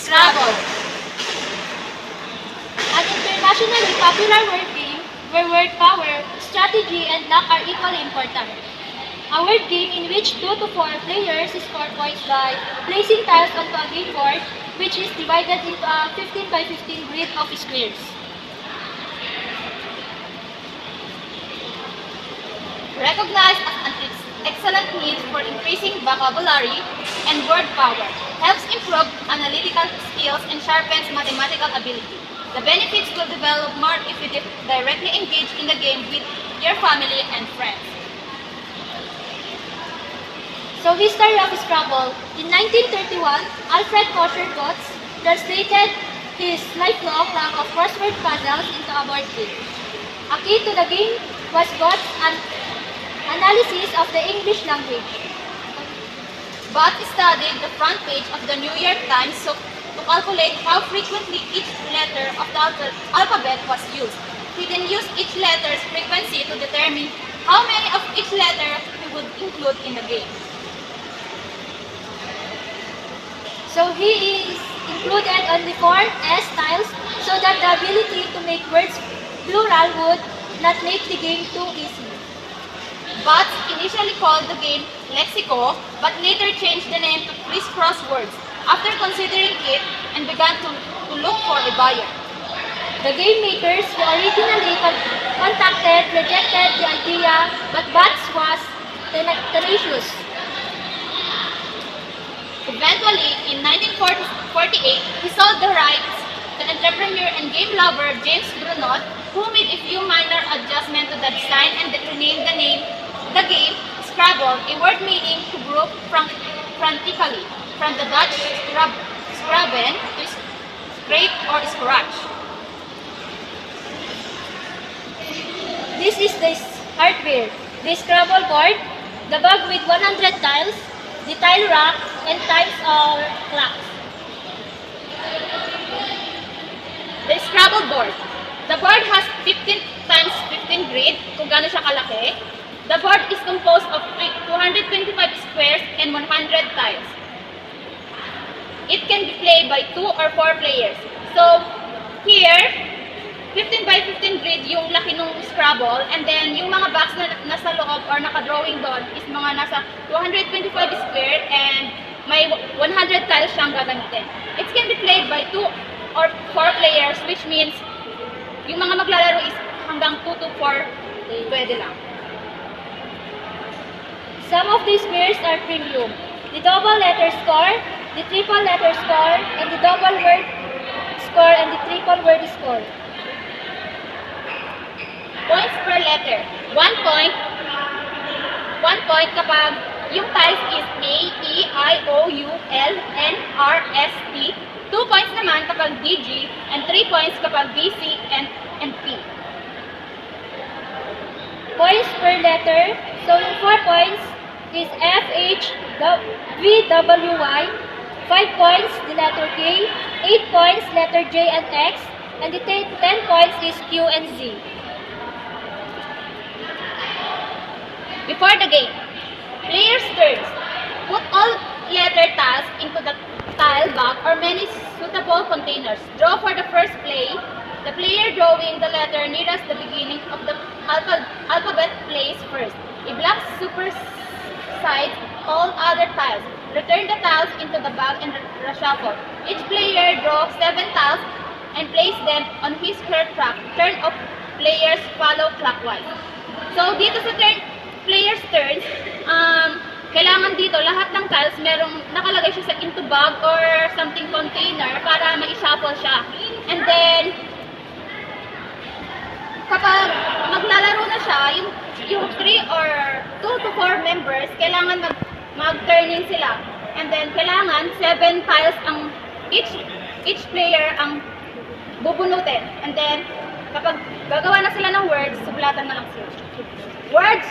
Scrabble. An internationally popular word game where word power, strategy, and luck are equally important. A word game in which 2 to 4 players score points by placing tiles onto a game board, which is divided into a 15 by 15 grid of squares. Recognized as an excellent means for increasing vocabulary and word power, helps improve analytical skills and sharpens mathematical ability. The benefits will develop more if you directly engage in the game with your family and friends. So, history of Scrabble. In 1931, Alfred Kosher Gotts translated his lifelong love of crossword puzzles into a board game. A key to the game was Gotts' analysis of the English language. But studied the front page of the New York Times to calculate how frequently each letter of the alphabet was used. He then used each letter's frequency to determine how many of each letter he would include in the game. So he is included only 4 S tiles so that the ability to make words plural would not make the game too easy. Butts initially called the game Lexico, but later changed the name to Crisscross Words after considering it and began to look for a buyer. The game makers who originally contacted rejected the idea, but Butts was tenacious. Eventually, in 1948, he sold the rights to entrepreneur and game lover James Brunot, who made a few minor adjustments to the design and renamed the game Scrabble, a word meaning to group frantically, from the Dutch scrabben to scrape or scratch. This is the hardware, the Scrabble board, the bag with 100 tiles, the tile rack, and tiles or clocks. The Scrabble board. The board has 15 times 15 grid, kung gaano siya kalaki. The board is composed of 225 squares and 100 tiles. It can be played by 2 or 4 players. So, here, 15 by 15 grid yung laki ng Scrabble, and then yung mga box na nasa loob or naka-drawing doon is mga nasa 225 square and may 100 tiles siyang gagamitin. It can be played by 2 or 4 players, which means yung mga maglalaro is hanggang 2 to 4 pwede lang. Some of these squares are premium. The double letter score, the triple letter score, and the double word score, and the triple word score. Points per letter. 1 point. 1 point kapag yung tiles is A, E, I, O, U, L, N, R, S, T. 2 points naman kapag D, G, and 3 points kapag B, C, and P. Points per letter. So, yung 4 points is F, H, V, W, Y. 5 points, the letter K. 8 points, letter J and X. And the 10 points is Q and Z. Before the game, players' turns. Put all letter tiles into the tile bag or many suitable containers. Draw for the first play. The player drawing the letter nearest the beginning of the alphabet plays first. A black supersedes all other tiles. Return the tiles into the bag and reshuffle. Each player draws 7 tiles and place them on his square track. Turn of players follow clockwise. So, dito sa player's turns, kailangan dito lahat ng tiles merong nakalagay siya sa into bag or something container para ma-shuffle siya. And then, kapag maglalaro na siya, yung 3 or 2 to 4 members, kailangan mag-turning sila. And then, kailangan 7 tiles ang each player ang bubunutin. And then, kapag gagawa na sila ng words, sublatan na lang sila. Words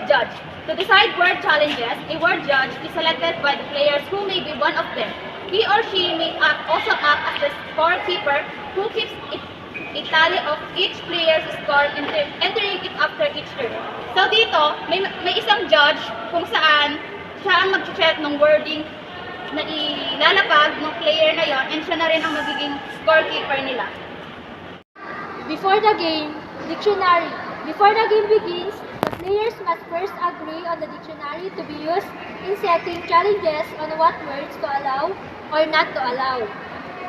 judge. To decide word challenges, a word judge is selected by the players who may be one of them. He or she may also act as the scorekeeper who keeps a tally of each player's score entering it after each turn. So dito, may isang judge kung saan siya ang mag-check ng wording na ilalapag ng player na yon, and siya na rin ang magiging scorekeeper nila. Before the game, dictionary. Before the game begins, the players must first agree on the dictionary to be used in setting challenges on what words to allow or not to allow.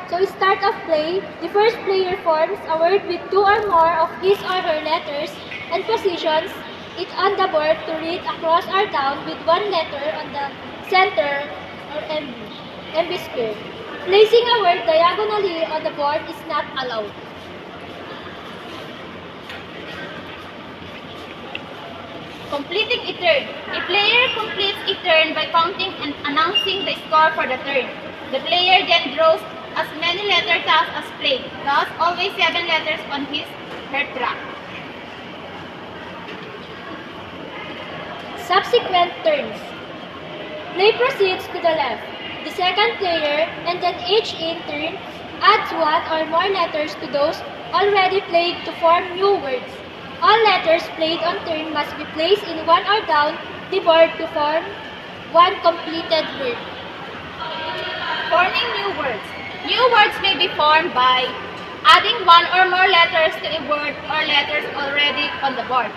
So, start of play, the first player forms a word with 2 or more of his or her letters and positions it on the board to read across or down with 1 letter on the center or MB square. Placing a word diagonally on the board is not allowed. Completing a turn. A player completes a turn by counting and announcing the score for the turn. The player then draws as many letter tiles as played, thus always 7 letters on his her track. Subsequent turns. Play proceeds to the left. The second player, and then each in turn, adds 1 or more letters to those already played to form new words. All letters played on turn must be placed in 1 or down the board to form 1 completed word. Forming new words. New words may be formed by adding 1 or more letters to a word or letters already on the board.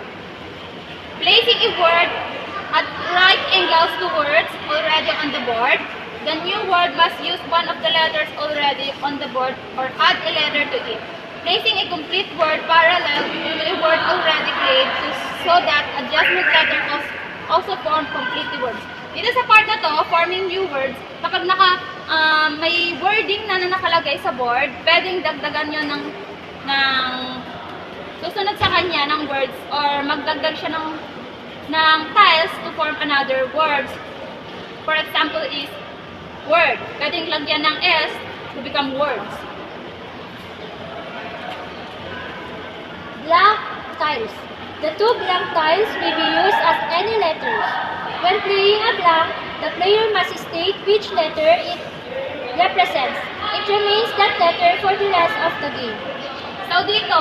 Placing a word at right angles to words already on the board. The new word must use 1 of the letters already on the board or add a letter to it. Placing a complete word parallel to a word already played so that adjustment letters also form complete words. Dito sa part na to, forming new words, kapag may wording na nakalagay sa board, pwedeng dagdagan nyo ng susunod sa kanya ng words or magdagdag siya ng tiles to form another words. For example is word. Pwedeng lagyan ng S to become words. Blank tiles. The 2 blank tiles may be used as any letters. When playing a blank, the player must state which letter it represents. It remains that letter for the rest of the game. So dito,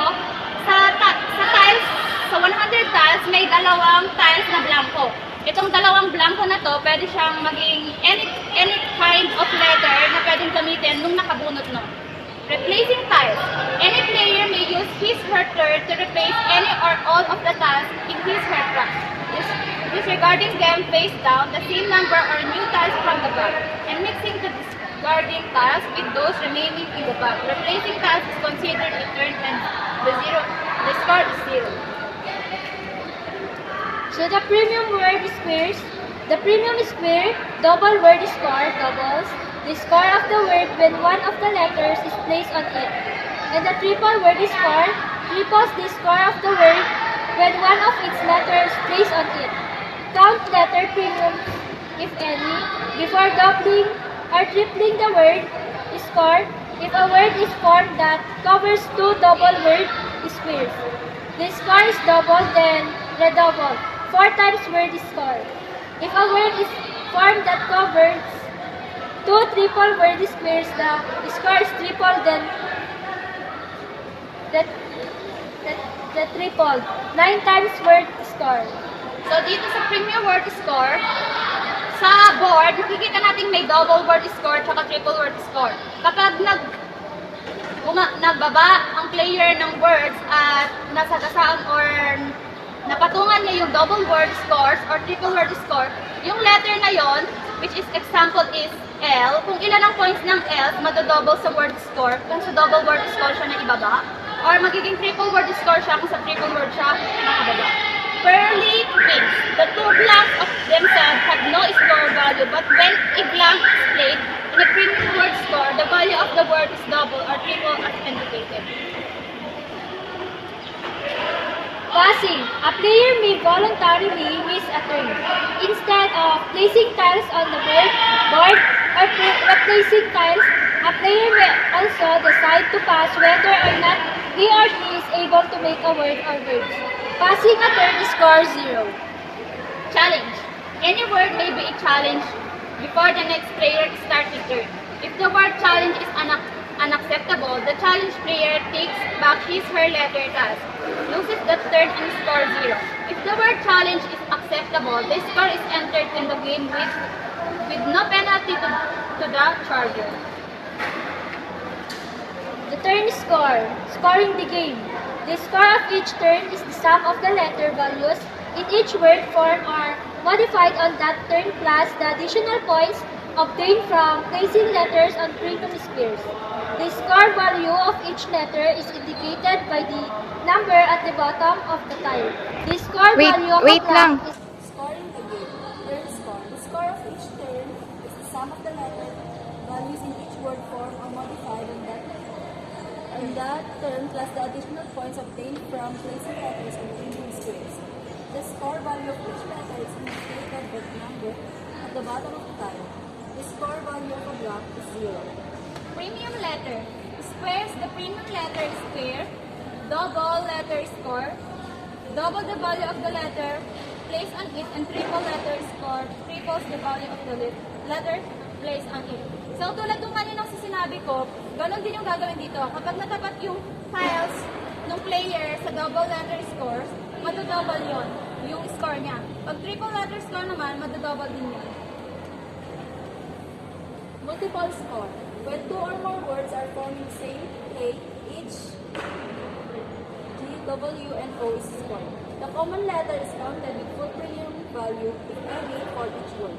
sa tiles, sa 100 tiles, may 2 tiles na blanco. Itong 2 blanco na to, pwede siyang maging any kind of letter na pwedeng gamitin nung nakabunot no. Replacing tiles. Any player may use his/her turn to replace any or all of the tiles in his/her track. Disregarding them face down the same number or new tiles from the back, and mixing the discarding tiles with those remaining in the back. Replacing tiles is considered a turn and the score is 0. So the premium word squares. The premium square, double word score, doubles the score of the word when 1 of the letters is placed on it. And the triple word score triples the score of the word when 1 of its letters is placed on it. Count letter premium, if any, before doubling or tripling the word score if a word is formed that covers 2 double word squares. The score is doubled, then redoubled. 4 times word score. If a word is formed that covers 2 triple word squares, the score is triple, then the triple. 9 times word score. So dito sa premium word score, sa board, makikita natin may double word score at triple word score. Kapag nagbaba ang player ng words at nasagasaan or napatungan niya yung double word scores or triple word score, yung letter na yon, which is example is L, kung ilan ang points ng L, madodouble sa word score, kung sa double word score siya na ibaba, or magiging triple word score siya kung sa triple word siya nakababa. Purely things. The 2 blanks of themselves have no score value, but when a blank is played in a premium word score, the value of the word is double or triple as indicated. Passing. A player may voluntarily miss a turn. Instead of placing tiles on the board or replacing tiles, a player may also decide to pass whether or not he or she is able to make a word or words. Passing a turn scores 0. Challenge. Any word may be a challenge before the next player starts his turn. If the word challenge is unacceptable, the challenge player takes back his/her letter task, loses the turn and scores 0. If the word challenge is acceptable, the score is entered in the game with no penalty to to the charger. The turn score. Scoring the game. The score of each turn is the sum of the letter values in each word form are modified on that turn plus the additional points obtained from placing letters on premium squares. The score value of each letter is indicated by the number at the bottom of the tile. The score value of a blank is Scoring the game. Turn score. The score of each turn is the sum of the letter values in each word form are modified on that turn plus the additional points obtained from placing letters on premium squares. The score value of each letter is indicated by the number at the bottom of the tile. The score value of a block is 0. Premium letter. Squares the premium letter square. Double letter score. Double the value of the letter placed on it, and triple letter score triples the value of the letter placed on it. So tulad nung kanina sa sinabi ko, ganun din yung gagawin dito. Kapag natapat yung tiles ng player sa double letter scores, madodouble yon yung score niya. Pag triple letter score naman, madodouble din yun. Multiple score. When two or more words are forming same A, each G, W, and O is scored. The common letter is counted with full premium value, if any, for each word.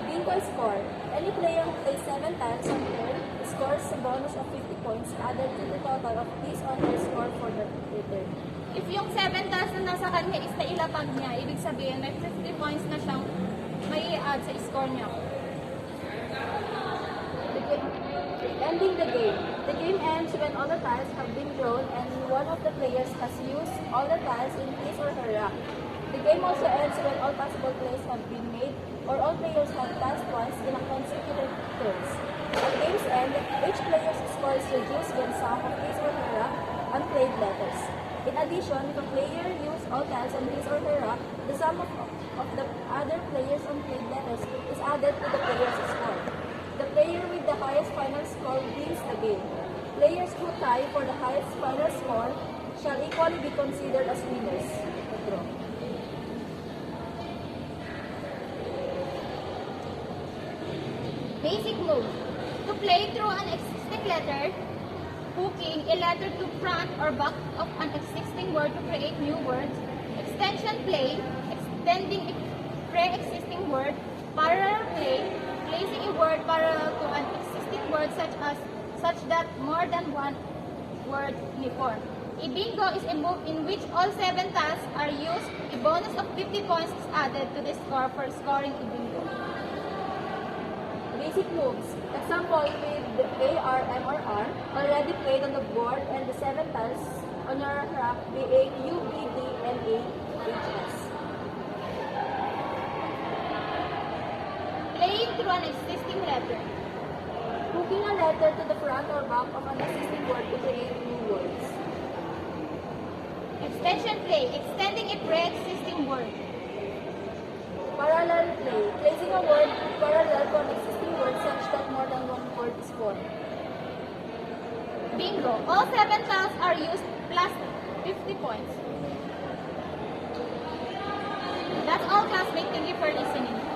Bingo score. Any player who plays 7 tiles on turn scores a bonus of 50 points added to the total of his or her score for the return. If yung 7 tiles na nasa kanya is nailapag niya, ibig sabihin may 50 points na siyang may i-add sa score niya. Ending the game. The game ends when all the tiles have been drawn and one of the players has used all the tiles in his or her rack. The game also ends when all possible plays have been made or all players have passed twice in a consecutive turns. At game's end, each player's score is reduced when sum of his or her rack unplayed letters. In addition, if a player used all tiles on his or her rack, the sum of the other players' unplayed letters is added to the player's score. The player with the highest final score wins the game. Players who tie for the highest final score shall equally be considered as winners. Draw. Basic move. To play through an existing letter, hooking a letter to front or back of an existing word to create new words. Extension play, extending a pre-existing word. Parallel play, placing a word parallel to an existing word such that more than one word in a form. A bingo is a move in which all 7 tiles are used. A bonus of 50 points is added to the score for scoring a bingo. Basic moves. Example with the A, R, M, or R already played on the board and the 7 tiles on your rack being U, B, D, and A, H, S. Playing through an existing letter. Hooking a letter to the front or back of an existing word to create new words. Extension play, extending a pre-existing word. Parallel play, placing a word parallel to an existing word such that more than one word is formed. Bingo. All 7 tiles are used plus 50 points. That's all, classmates. Thank you for listening.